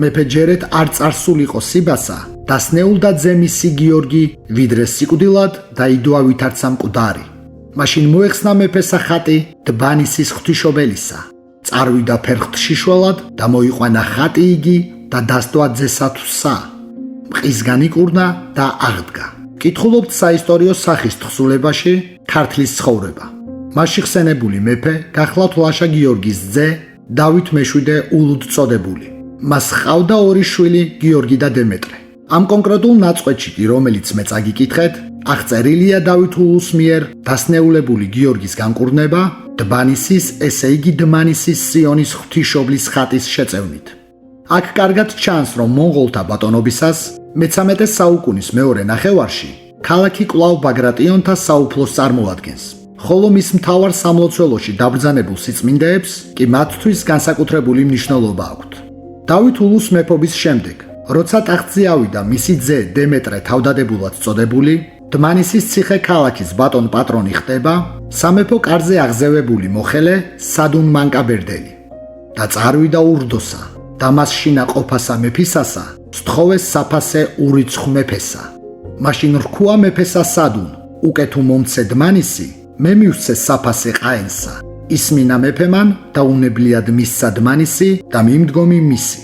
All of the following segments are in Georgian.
მეფე ჯერეთ არ წარსულიყო სიბასა, დასნეულდა ძემისი გიორგი, ვიდრე სიკვდილად დაიდოა ვითარცა მკვდარი. მაშინ მოეხსნა მეფესა ხატი დბანისის ღვთისმშობელისა. წარვიდა ფერხთში შველად და მოიყვანა ხატი იგი და დასდვა ძესა თუ სა. მყისგან იკურნა და აღდგა. კითხულობთ საისტორიო სახის თხზულებაში ქართლის ცხოვრება. მასში ხსენებული მეფე გახლავთ ლაშა გიორგის ძე დავით მეშვიდე ულუდწოდებული. მას ჰყავდა ორი შვილი გიორგი და დემეტრე. ამ კონკრეტულ ნაწყვეტში კი რომელიც მე წაგიკითხეთ, აღწერილია დავით ულუს მიერ დასნეულებული გიორგის განკურნება დბანისის, ესე იგი დმანისის სიონის ღვთისმშობლის ხატის შეწევნით. აქ კარგად ჩანს, რომ მონღოლთა ბატონობისას მე-13 საუკუნის მეორე ნახევარში ქალაქი კვლავ ბაგრატიონთა საუფლოს წარმოადგენს, ხოლო მის მთავარ სამლოცველოში დაბრძანებულ სიწმინდეებს კი მათთვის განსაკუთრებული მნიშვნელობა აქვთ. დავით ულუს მეფობის შემდეგ, როცა ტახტზე ავიდა მისი ძე დემეტრე თავდადებულად წოდებული, დმანისის ციხე ქალაქის ბატონ პატრონი ხდება სამეფო კარზე აღზევებული მოხელე სადუნ მანკაბერდელი და წარვიდა ურდოსა და მას შინა ყოფასა მეფისასა, სთხოვეს საფასე ურიცხ მეფესა. მაშინ რქუა მეფესა სადუნ, უკეთუ მომცე დმანისი, მე მივსცე საფასე ყაენსა. ისმინა მეფემან და უნებლიად მისცა დმანისი და მიმდგომი მისი.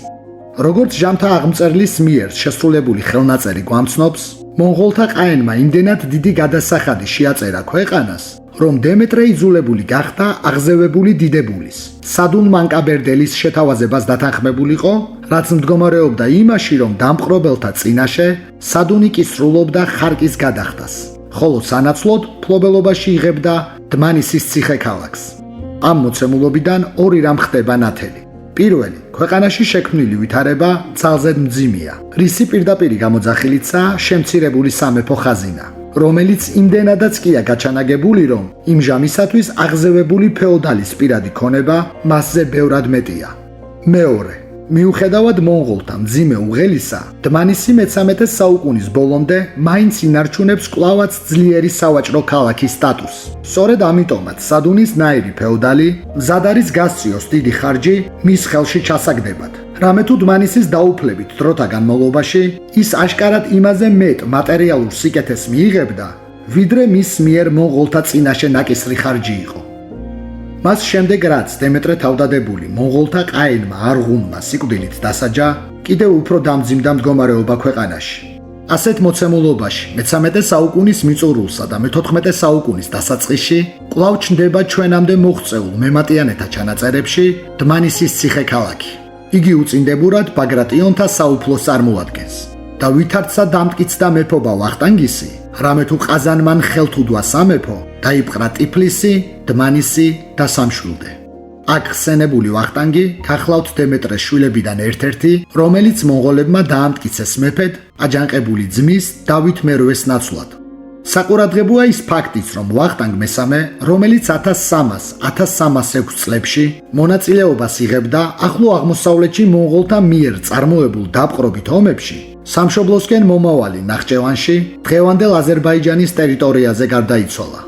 როგორც ჟამთა აღმწერლის მიერ შესრულებული ხელნაწერი გვამცნობს, მონღოლთა ყაენმა იმდენად დიდი გადასახადი შეაწერა ქვეყანას, რომ დემეტრე იძულებული გახდა აღზევებული დიდებულის, სადუნ მანკაბერდელის შეთავაზებას დათანხმებულიყო, რაც მდგომარეობდა იმაში, რომ დამპყრობელთა წინაშე სადუნი კი სრულობდა ხარკის გადახდას, ხოლო სანაცვლოდ მფლობელობაში იღებდა დმანისის ციხე-ქალაქს. ამ მოცემულობიდან ორი რამ ხდება ნათელი. პირველი, ქვეყანაში შექმნილი ვითარება ძალზედ მძიმეა, რისი პირდაპირი გამოძახილიცაა შემცირებული სამეფო ხაზინა, რომელიც იმდენადაც კია გაჩანაგებული, რომ იმ ჟამისათვის აღზევებული ფეოდალის პირადი ქონება მასზე ბევრად მეტია. მეორე, მიუხედავად მონღოლთა მძიმე უღელისა, დმანისი მე-13 საუკუნის ბოლომდე მაინც ინარჩუნებს კვლავაც ძლიერი სავაჭრო ქალაქის სტატუსს. სწორედ ამიტომაც სადუნის ნაირი ფეოდალი მზად არის გასწიოს დიდი ხარჯი მის ხელში ჩასაგდებად. რამე თუ დმანისის დაუფლებით დროთა განმავლობაში ის აშკარად იმაზე მეტ მატერიალურ სიკეთეს მიიღებდა, ვიდრე მის მიერ მონღოლთა წინაშე ნაკისრი ხარჯი იყო. მას შემდეგ რაც დემეტრე თავდადებული მონღოლთა ყაენმა არღუნმა სიკვდილით დასაჯა, კიდევ უფრო დამძიმდა მდგომარეობა ქვეყანაში. ასეთ მოცემულობაში მე-13 საუკუნის მიწურულსა და მე-14 საუკუნის დასაწყისში კვლავ ჩნდება ჩვენამდე მოღწეულ მემატიანეთა ჩანაწერებში დმანისის ციხე-ქალაქი. იგი უწინდებურად ბაგრატიონთა საუფლოს წარმოადგენს და ვითარცა დამტკიცდა მეფობა ვახტანგისი, რამე თუ ყაზანმან ხელთუდვა სამეფო, დაიპყრა ტიფლისი, დმანისი და სამშვილდე. აქ ხსენებული ვახტანგი გახლავთ დემეტრეს შვილებიდან ერთ-ერთი, რომელიც მონღოლებმა დაამტკიცეს მეფედ აჯანყებული ძმის დავით მერვეს ნაცვლად. საყურადღებოა ის ფაქტიც, რომ ვახტანგ მესამე, რომელიც 1300-1306 წლებში მონაწილეობას იღებდა ახლო აღმოსავლეთში მონღოლთა მიერ წარმოებულ დაპყრობით ომებში, სამშობლოსკენ მომავალი ნახჭევანში, დღევანდელ აზერბაიჯანის ტერიტორიაზე გარდაიცვალა.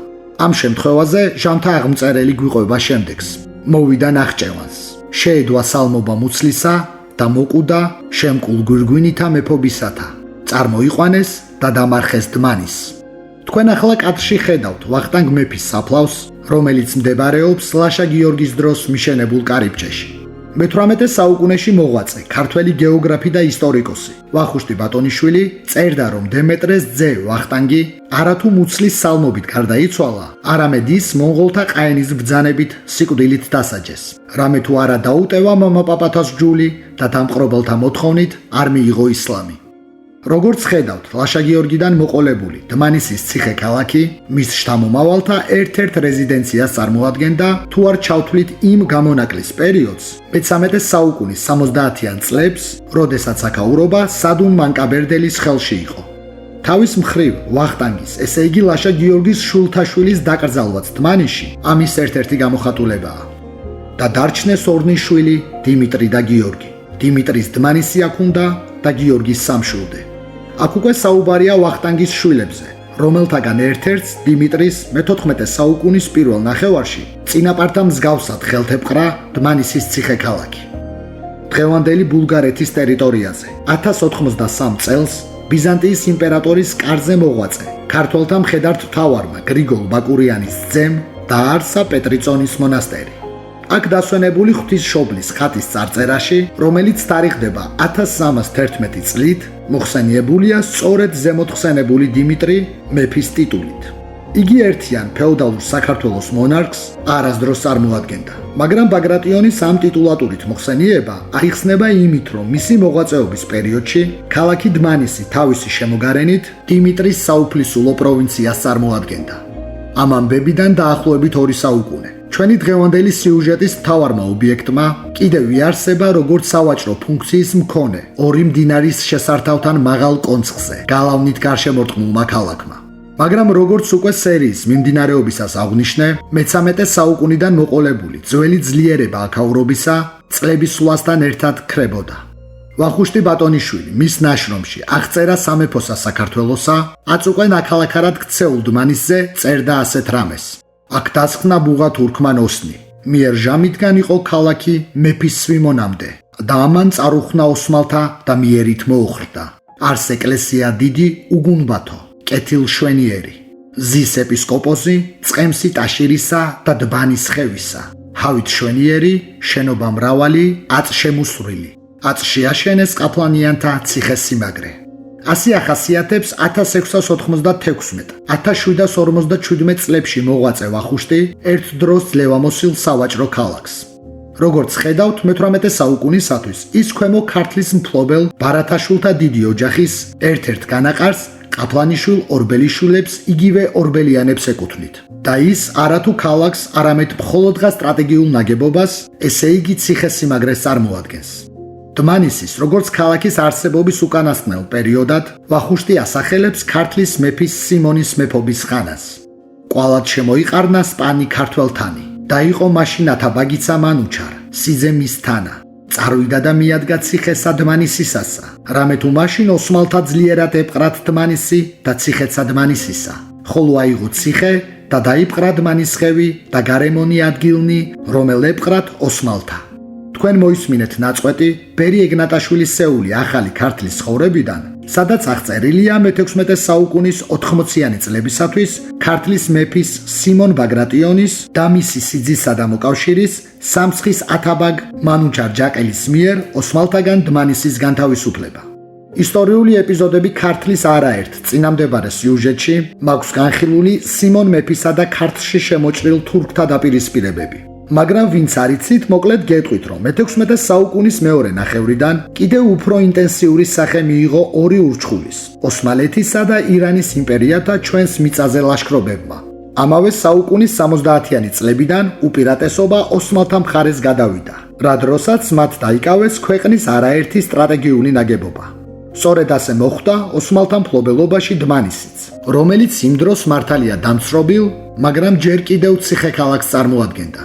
ამ შემთხვევაზე ჟამთა აღმწერელი გვიყვება შემდეგს. მოვიდა ნახჭევანს, შეედვა სალმობა მუცლისა და მოკუდა შემკულ გვირგვინითა მეფობისათა. წარმოიყვანეს და დამარხეს დმანის. თქვენ ახლა კადრში ხედავთ ვახტანგ მეფის საფლავს, რომელიც მდებარეობს ლაშა გიორგის დროს მიშენებულ კარიბჭეში. მე-18 საუკუნეში მოღვაწე, ქართველი გეოგრაფი და ისტორიკოსი ვახუშტი ბატონიშვილი წერდა, რომ დემეტრეს ძე ვახტანგი არათუ მუცლის სალმობით გარდაიცვალა, არამედ ის მონღოლთა ყაენის ბრძანებით სიკვდილით დასაჯეს. რამე თუ არა დაუტევა მამაპაპათას ჯული და დამპყრობელთა მოთხოვნით არ მიიღო ისლამი. როგორც ხედავთ, ლაშა გიორგიდან მოყოლებული დმანისის ციხე-ქალაქი მის შთამომავალთა ერთ-ერთ რეზიდენციას წარმოადგენდა, თუ არ ჩავთვლით იმ გამონაკლის პერიოდს, მე-13 საუკუნის 70-იან წლებს, როდესაც აქაურობა სადუნ მანკაბერდელის ხელში იყო. თავის მხრივ ვახტანგის, ესე იგი ლაშა გიორგის შვილთაშვილის დაკრძალვაც დმანისში ამის ერთ-ერთი გამოხატულებაა. და დარჩნეს ორნი შვილი დიმიტრი და გიორგი. დიმიტრის დმანისი აქ უნდა და გიორგის სამშვილდე. აქ უკვე საუბარია ვახტანგის შვილებზე, რომელთაგან ერთ-ერთს დიმიტრის მე-14 საუკუნის პირველ ნახევარში წინაპართა მსგავსად ხელთ ეპყრა დმანისის ციხე-ქალაქი. დღევანდელი ბულგარეთის ტერიტორიაზე. 1083 წელს ბიზანტიის იმპერატორის კარზე მოღვაწე ქართველთა მხედართ მთავარმა გრიგოლ ბაკურიანის ძემ დააარსა პეტრიწონის მონასტერი. აქ დასვენებული ღვთისმშობლის ხატის წარწერაში, რომელიც თარიღდება 1311 წლით, მოხსენიებულია სწორედ ზემოთხსენებული დიმიტრი მეფის ტიტულით. იგი ერთიან ფეოდალურ საქართველოს მონარქს არასდროს წარმოადგენდა, მაგრამ ბაგრატიონის ამ ტიტულატურით მოხსენიება აიხსნება იმით, რომ მისი მოღვაწეობის პერიოდში ქალაქი დმანისი თავისი შემოგარენით დიმიტრის საუფლისულო პროვინციას წარმოადგენდა. ამ ამბებიდან დაახლოებით 2 საუკუნე. ჩვენი დღევანდელი სიუჟეტის მთავარმა ობიექტმა კიდევ იარსება როგორც სავაჭრო ფუნქციის მქონე ორი მდინარის შესართავთან მაღალ კონცხზე გალავნით გარშემორტყმულმა ქალაქმა. მაგრამ როგორც უკვე სერიის მიმდინარეობისას აღვნიშნე, მე-13 საუკუნიდან მოყოლებული ძველი ძლიერება აქაურობისა წლების სვლასთან ერთად ქრებოდა. ვახუშტი ბატონიშვილი მის ნაშრომში აღწერა სამეფოსა საქართველოსა, აწუყვე ნაქალაქარად ქცეულ დმანისზე წერდა ასეთ რამეს. აქ დასხნა ბუღა თურქმან ოსნი, მიერ ჟამითგან იყო ქალაქი მეფის სვიმონამდე და ამან წარუხნა ოსმალთა და მიერით მოუხრდა. არს ეკლესია დიდი უგუნბათო, კეთილშვენიერი, ზის ეპისკოპოსი, წყემსი ტაშირისა და დბანის ხევისა, ჰავით შვენიერი, შენობა მრავალი, აწშემუსვრილი. აწში აშენეს ყაფლანიანთა ციხესიმაგრე. ასე ახასიათებს 1696-1747 წლებში მოღვაწე ვახუშტი ერთ დროს ძლევამოსილ სავაჭრო ქალაქს. როგორც ხედავთ, მე-18 საუკუნისათვის ის ქვემო ქართლის მფლობელ ბარათაშვილთა დიდი ოჯახის ერთ-ერთ განაყარს ყაფლანიშვილ ორბელიშვილებს იგივე ორბელიანებს ეკუთვნით. და ის არათუ ქალაქს, არამედ მხოლოდღა სტრატეგიულ ნაგებობას, ესე იგი ციხესიმაგრეს წარმოადგენს. დმანისის, როგორც ქალაქის არსებობის უკანასკნელ პერიოდად, ვახუშტი ასახელებს ქართლის მეფის სიმონის მეფობის ხანას. კვალად შემოიყარნა სპანი ქართველთანი და იყო მაშინ ათაბაგიცა მანუჩარ, სიძე მის თანა. წარვიდა და მიადგა ციხესა დმანისისასა, რამე თუ მაშინ ოსმალთა ძლიერად ეპყრათ დმანისი და ციხეცა დმანისისა. ხოლო აიღო ციხე და დაიპყრა დმანისხევი და გარემონი ადგილნი, რომელ ეპყრათ ოსმალთა. თქვენ მოისმინეთ ნაწყვეტი ბერი ეგნატაშვილის სეული ახალი ქართლის ცხოვრებიდან, სადაც აღწერილია მე-16 საუკუნის 80-იანი წლებისათვის ქართლის მეფის სიმონ ბაგრატიონის და მისი სიძისა და მოკავშირის სამცხის ათაბაგ მანუჩარ ჯაყელის მიერ ოსმალთაგან დმანისის განთავისუფლება. ისტორიული ეპიზოდები ქართლის არაერთ წინამდებარე სიუჟეტში მაქვს განხილული სიმონ მეფისა და ქართლში შემოჭრილ თურქთა დაპირისპირებები. მაგრამ ვინც არიცით, მოკლედ გეტყვით, რომ მე-16 საუკუნის მეორე ნახევრიდან კიდევ უფრო ინტენსიური სახე მიიღო ორი ურჩხულის, ოსმალეთისა და ირანის იმპერიათა ჩვენს მიწაზე ლაშქრობებმა. ამავე საუკუნის 70-იანი წლებიდან უპირატესობა ოსმალთა მხარეს გადავიდა, რა დროსაც მათ დაიკავეს ქვეყნის არაერთი სტრატეგიული ნაგებობა. სწორედ ასე მოხდა ოსმალთა მფლობელობაში დმანისიც, რომელიც იმ დროს მართალია დამცრობილ, მაგრამ ჯერ კიდევ ციხე ქალაქს წარმოადგენდა.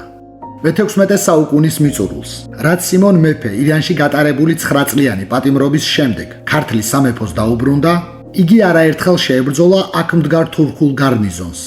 მე-16 საუკუნის მიწურულს, რაც სიმონ მეფე ირანში გატარებული 9 წლიანი პატიმრობის შემდეგ ქართლის სამეფოს დაუბრუნდა, იგი არაერთხელ შეებრძოლა აქ მდგარ თურქულ გარნიზონს.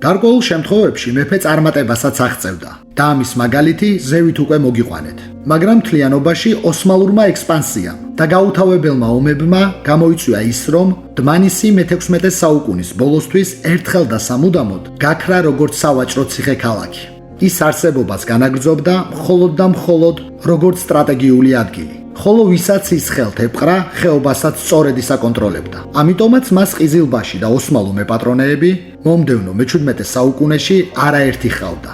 გარკვეულ შემთხვევებში მეფე წარმატებასაც აღწევდა და ამის მაგალითი ზევით უკვე მოგიყვანეთ. მაგრამ მთლიანობაში ოსმალურმა ექსპანსიამ და გაუთავებელმა ომებმა გამოიწვია ის, რომ დმანისი მე-16 საუკუნის ბოლოსთვის ერთხელ და სამუდამოდ გაქრა როგორც სავაჭრო ციხე ქალაქი. ის არსებობას განაგრძობდა მხოლოდ და მხოლოდ როგორც სტრატეგიული ადგილი. ხოლო ვისაც ის ხელთ ეპყრა, ხეობასაც სწორედ ისაკონტროლებდა. ამიტომაც მას ყიზილბაში და ოსმალო მეპატრონეები მომდევნო მე-17 საუკუნეში არაერთი ჰყავდა.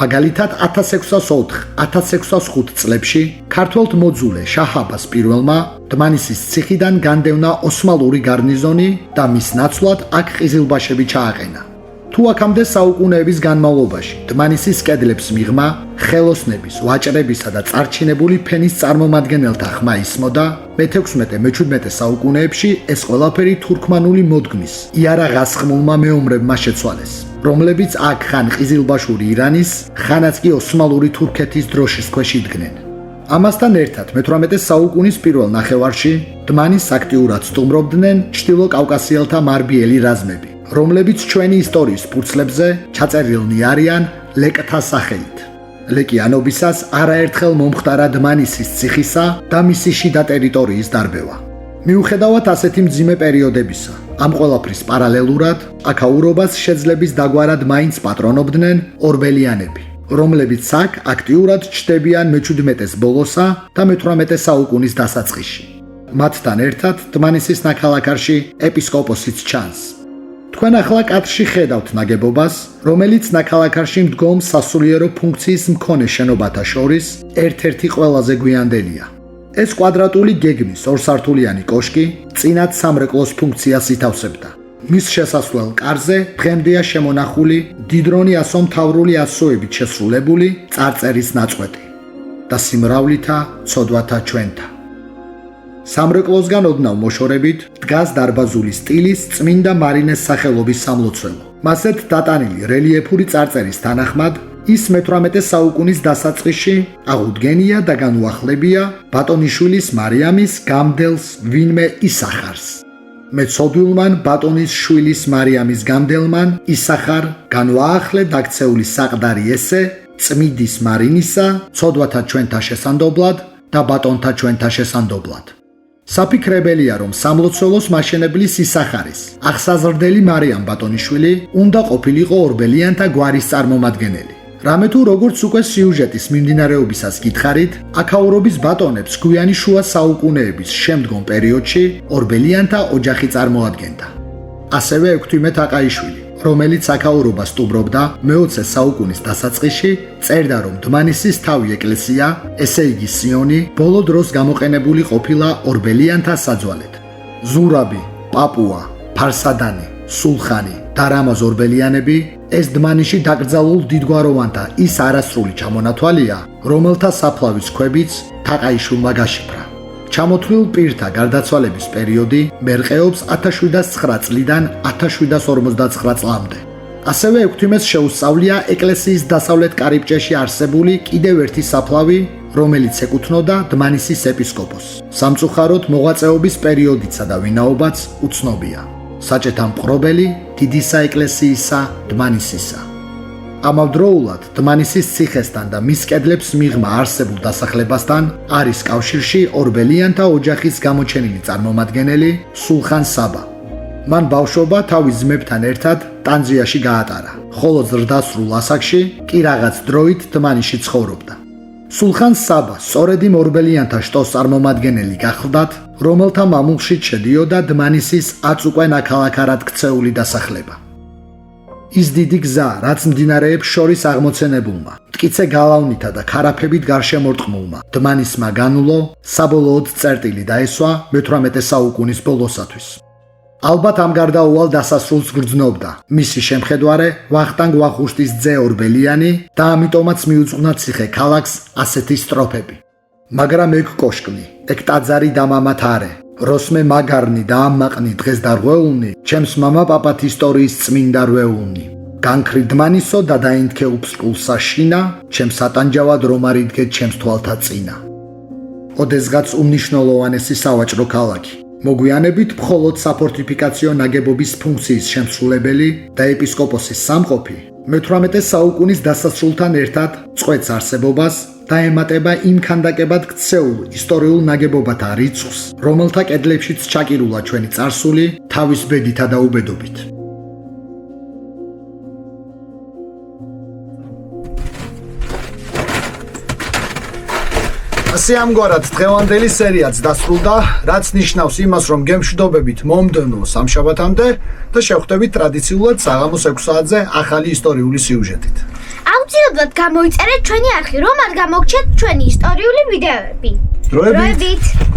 მაგალითად 1604-1605 წლებში ქართველთ მოძულე შაჰ-აბას პირველმა დმანისის ციხიდან განდევნა ოსმალური გარნიზონი და მის ნაცვლად აქ ყიზილბაშები ჩააყენა. თუ აქამდე საუკუნეების განმავლობაში დმანისის კედლებს მიღმა, ხელოსნების, ვაჭრებისა და წარჩინებული ფენის წარმომადგენელთა ხმა ისმოდა, მე-16-მე-17 საუკუნეებში ეს ყველაფერი თურქმანული მოდგმის, იარაღ-ასხმულმა მეომრებმა შეცვალეს, რომლებიც აქ ხან ყიზილბაშური ირანის, ხანაც კი ოსმალური თურქეთის დროშის ქვეშ იდგნენ. ამასთან ერთად მე-18 საუკუნის პირველ ნახევარში დმანისს აქტიურად სტუმრობდნენ ჩრდილო კავკასიელთა მარბიელი რაზმები, რომლებიც ჩვენი ისტორიის ფურცლებზე ჩაწერილნი არიან ლეკთა სახელით. ლეკიანობისას არაერთხელ მომხდარა დმანისის ციხისა და მისი შიდა ტერიტორიის დარბევა. მიუხედავად ასეთი მძიმე პერიოდებისა, ამ ყველაფრის პარალელურად აქაურობას შეძლების დაგვარად მაინც პატრონობდნენ ორბელიანები, რომლებიც აქ აქტიურად ჩნდებიან მე-17 ბოლოსა და მე-18 საუკუნის დასაწყისში. მათთან ერთად დმანისის ნაქალაქარში ეპისკოპოსიც ჩანს. თქვენ ახლა კადრში ხედავთ ნაგებობას, რომელიც ნაქალაქარში მდგომ სასულიერო ფუნქციის მქონე შენობათა შორის ერთ-ერთი ყველაზე გვიანდელია. ეს კვადრატული გეგმის ორსართულიანი კოშკი წინათ სამრეკლოს ფუნქციას ითავსებდა. მის შესასვლელ კარზე დღემდეა შემონახული დიდრონი ასომთავრული ასოებით შესრულებული წარწერის ნაწყვეტი და სიმრავლითა ცოდვათა ჩვენთა. სამრეკლოსგან ოდნავ მოშორებით დგას დარბაზული სტილის წმინდა მარინეს სახელობის სამლოცველო. მასეთ დატანილი რელიეფური წარწერის თანახმად ის მე-18 საუკუნის დასაწყისში აღუდგენია და განუახლებია ბატონიშვილის მარიამის გამდელს ვინმე ისახარს. მეცოდვილმან ბატონის შვილის მარიამის გამდელმან ისახარ განვაახლე დაქცეული საყდარი ესე წმიდის მარინისა ცოდვათა ჩვენთა შესანდობლად და ბატონთა ჩვენთა შესანდობლად. საფიქრებელია, რომ სამლოცველოს მაშენებლის ისახარის აღსაზრდელი მარიამ ბატონიშვილი უნდა ყოფილიყო ორბელიანთა გვარის წარმომადგენელი. რამე თუ როგორც უკვე სიუჟეტის მიმდინარეობისას გითხარით, აქაურობის ბატონებს გვიანი შუა საუკუნეების შემდგომ პერიოდში ორბელიანთა ოჯახი წარმოადგენდა. ასევე ექვთიმე თაყაიშვილი, რომელიც აქაურობას სტუბრობდა მე-20 საუკუნის დასაწყისში, წერდა, რომ დმანისის თავი ეკლესია, ესე იგი სიონი, ბოლო დროს გამოყენებული ყოფილა ორბელიანთა საძვალედ. ზურაბი, პაპუა, ფარსადანი, სულხანი და რამაზ ორბელიანები ეს დმანიში დაკრძალულ დიდგვაროვანთა ის არასრული ჩამონათვალია, რომელთა საფლავის ქვებიც თაყაიშვილმა გაშიფრა. ჩამოთვლილ პირთა გარდაცვალების პერიოდი მერყეობს 1709 წლიდან 1759 წლამდე. ასევე ექვთიმეს შეუსწავლია ეკლესიის დასავლეთ კარიბჭეში არსებული კიდევ ერთი საფლავი, რომელიც ეკუთვნოდა დმანისის ეპისკოპოსს. სამწუხაროდ მოღვაწეობის პერიოდიცა და ვინაობაც უცნობია. საჭეთა მპყრობელი დიდი საეკლესიისა დმანისისა. ამავდროულად დმანისის ციხესთან და მის კედლებს მიღმა არსებულ დასახლებასთან არის კავშირში ორბელიანთა ოჯახის გამოჩენილი წარმომადგენელი სულხან საბა. მან ბავშვობა თავის ძმებთან ერთად ტანძიაში გაატარა, ხოლო ზრდასრულ ასაკში კი რაღაც დროით დმანისში ცხოვრობდა. სულხან საბა სწორედ იმ ორბელიანთა შტოს წარმომადგენელი გახლდათ, რომელთა მამულში შედიოდა დმანისის აწუყვე ნაქალაქარად ქცეული დასახლება. ის დიდი გზა, რაც მდინარეებს შორის აღმოცენებულმა, მტკიცე გალავნითა და ქარაფებით გარშემორტყმულმა დმანისმა განულო, საბოლოოდ წერტილი დაესვა მე-18 საუკუნის ბოლოსათვის. ალბათ ამ გარდაუვალ დასასრულს გრძნობდა მისი შემხედვარე ვახტანგ ვახუშტის ძე ორბელიანი და ამიტომაც მიუძღვნა ციხე ქალაქს ასეთი სტროფები. მაგრამ ეგ კოშკნი, ეგ ტაძარი და მამათ არე, როსმე მაგარნი და ამაყნი დღეს დარღვეულნი, ჩემს მამა პაპათ ისტორიის წმინდა რვეულნი. განქრი დმანისო და დაინთქე უფსკულსა შინა, ჩემს ატანჯავად რომ არ იდგეთ ჩემს თვალთა წინა. ოდესღაც უმნიშვნელოვანესი სავაჭრო ქალაქი. მოგვიანებით მხოლოდ საფორტიფიკაციო ნაგებობის ფუნქციის შემსრულებელი და ეპისკოპოსის სამყოფი მე-18 საუკუნის დასასრულთან ერთად წყვეტს არსებობას და ემატება იმ ქანდაკებად ქცეულ ისტორიულ ნაგებობათა რიცხვს, რომელთა კედლებშიც ჩაკირულა ჩვენი წარსული თავის ბედითა და უბედობით. ასე ამგვარად დღევანდელი სერიაც დასრულდა, რაც ნიშნავს იმას, რომ გემშვიდობებით მომდევნო სამშაბათამდე და შევხვდებით ტრადიციულად საღამოს 6 საათზე ახალი ისტორიული სიუჟეტით. აუცილებლად გამოიწერეთ ჩვენი არხი, რომ არ გამოგჩეთ ჩვენი ისტორიული ვიდეოები. დროებით!